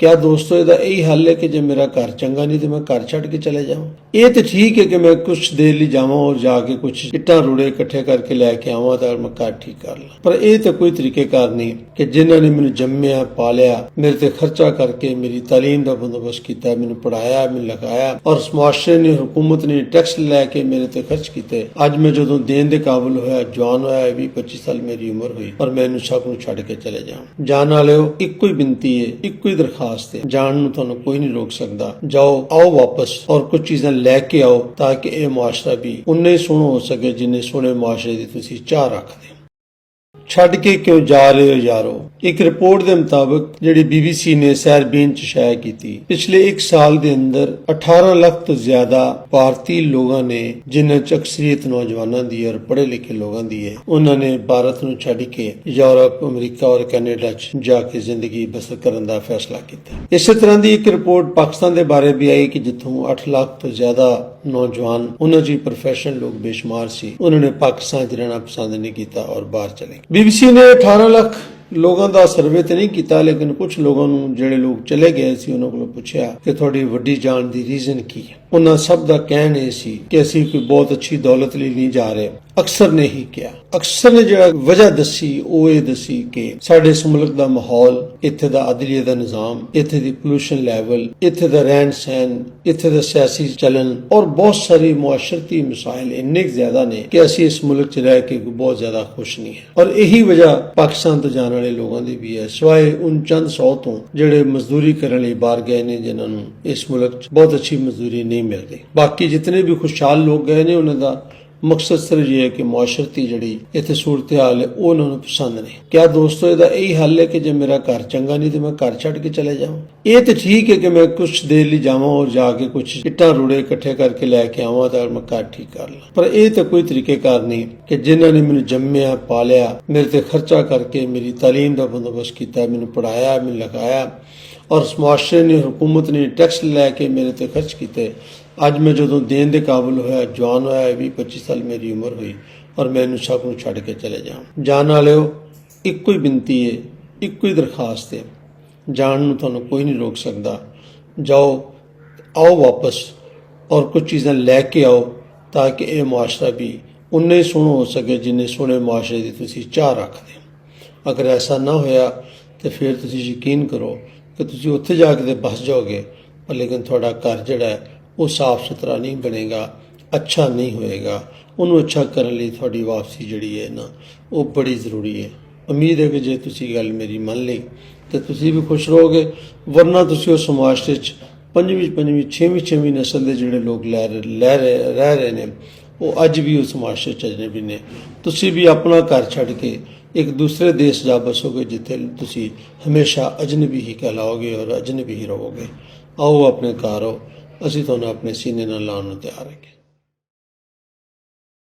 क्या दोस्तों ਇਹਦਾ ਇਹੀ हल है कि ਜੇ मेरा घर चंगा नहीं तो मैं घर छड़ के चले जाऊं। ये तो ठीक है कि मैं कुछ देर लिए जावा और जाके कुछ इट्टा रूड़े इकट्ठे करके लैके आवा तो मैं घर ठीक कर ला, पर यह तो कोई तरीकेकार नहीं कि जिन्होंने मैंने जम्मिया पालिया, मेरे ते खर्चा करके मेरी तालीम का बंदोबस्त किया, मैंने पढ़ाया, मैंने लगाया और मुआशरे ने हुकूमत ने टैक्स लैके मेरे ते खर्च किए। अज मैं जो देन के काबिल होया, जवान होया, 20-25 साल मेरी उम्र हुई और मैं सब छड़ के चले जाऊं। जान वाले इको ही बिनती है, इको ही दरखास्त है, जान नूं तुहानूं कोई नहीं रोक सकता। जाओ, आओ वापस और कुछ चीज़ां लैके आओ ताकि यह मुआशरा भी उन्ना ही सोहना हो सके जिन्ने सोहने मुआशरे की तुसीं चाह रखदे। छड़ के क्यों जा रहे हो यारो। एक रिपोर्ट के मुताबिक जिहड़ी BBC ने सैरबीन च शाया की थी, पिछले एक साल के अंदर 18 लाख तो ज्यादा भारतीय लोगों ने, जिन्हां च अक्सरियत नौजवानों की और पढ़े लिखे लोगों की है, उन्होंने भारत नूं छड्ड के यूरोप, अमरीका और कैनेडा च जाके जिंदगी बसर करने का फैसला किया। इस तरह की एक रिपोर्ट पाकिस्तान के बारे भी आई कि जिथों 8 लाख तो ज्यादा नौजवान, उन्होंने जी प्रोफेशनल लोग बेशुमार सी, उन्होंने पाकिस्तान च रहना पसंद नहीं किया और बाहर चले। BBC ने 18 लाख लोगों का सर्वे तो नहीं किया, लेकिन कुछ लोगों नूं जिहड़े लोग चले गए सी उन्हां कोलों पुछया कि तुहाडी वड्डी जाण दी रीजन की है। उन्हां सब दा कहना यह सी कि असीं कोई बहुत अच्छी दौलत लई नहीं जा रहे। अक्सर ने ही किया, अक्सर ने जिहड़ा वजह दसी वो ये दसी कि साडे इस मुल्क दा माहौल, इत्थे दा अदलिया दा निज़ाम, इत्थे दी पोल्यूशन लैवल, इत्थे दा रहन सहन, इत्थे दा सियासी चलन और बहुत सारी मुआशरती मसाइल इन्ने ज्यादा ने कि असीं इस मुल्क च रह के बहुत ज्यादा खुश नहीं है। और यही वजह पाकिस्तान तो जाने वाले लोगों की भी है, सिवाय उन चंद 100 तो जिहड़े मजदूरी करने लई बाहर गए ने, जिन्हां नूं इस मुल्क च बहुत अच्छी मजदूरी नहीं मिल रही। बाकी जितने भी खुशहाल लोग गए ने, उन्हां दा मकसद सिर्फ ये है कि मुआशरती जिहड़ी इत्थे सूरत हाल है वो उन्होंने पसंद नहीं। क्या दोस्तों ਇਹਦਾ ਇਹੀ हल है कि जे मेरा घर चंगा नहीं तो मैं घर छड़ के चले जाऊं। ये तो ठीक है कि मैं कुछ देर लिए जावा और जाके कुछ इट्टा रूड़े इकट्ठे करके लैके आवा तो मैं घर ठीक कर ला, पर यह तो कोई तरीकेकार नहीं कि जिन्होंने मैंने जम्मिया पालिया, मेरे ते खर्चा करके मेरी तालीम का बंदोबस्त किया, मैंने पढ़ाया, मैंने लगाया और मुआशरे ने, हुकूमत ने टैक्स लैके मेरे ते खर्च किए। अज मैं जो देन के काबिल होया, जवान होया, 20-25 साल मेरी उम्र हुई और मैं सब छड़ के चले जाऊं। जान वाले इको ही बिनती है, इको ही दरखास्त है, जान नूं तुहानूं कोई नहीं रोक सकता। जाओ, आओ वापस और कुछ चीज़ां लैके आओ ताकि यह मुआशरा भी उन्ना ही सोहना हो सके जिन्ने सोहने मुआशरे की तुसीं चाह रखदे। अगर ऐसा ना होया तो फिर तुसीं यकीन करो कि तुसीं उत्थे जाके तो बस जाओगे, पर लेकिन तुहाडा घर जिहड़ा है वो साफ सुथरा नहीं बनेगा, अच्छा नहीं होएगा। उन्होंने अच्छा करने लिए थोड़ी वापसी जिहड़ी है ना वो बड़ी जरूरी है। उम्मीद है कि जे तुसीं गल मेरी मन ली तो तुसीं भी खुश रहोगे, वरना तुसीं उस मुआशरे च 5वीं 6वीं नस्ल के जिहड़े लोग रह रहे ने वो अज भी उस मुआशरे च अजनबी ने। तुसीं भी अपना घर छड़ के एक दूसरे देश जा बसोगे जिथे तुसीं हमेशा अजनबी ही कहलाओगे और अजनबी ही रहोगे। आओ अपने घर आओ, असीं तुहानूं अपने सीने नाल लाउण नूं तैयार हैं।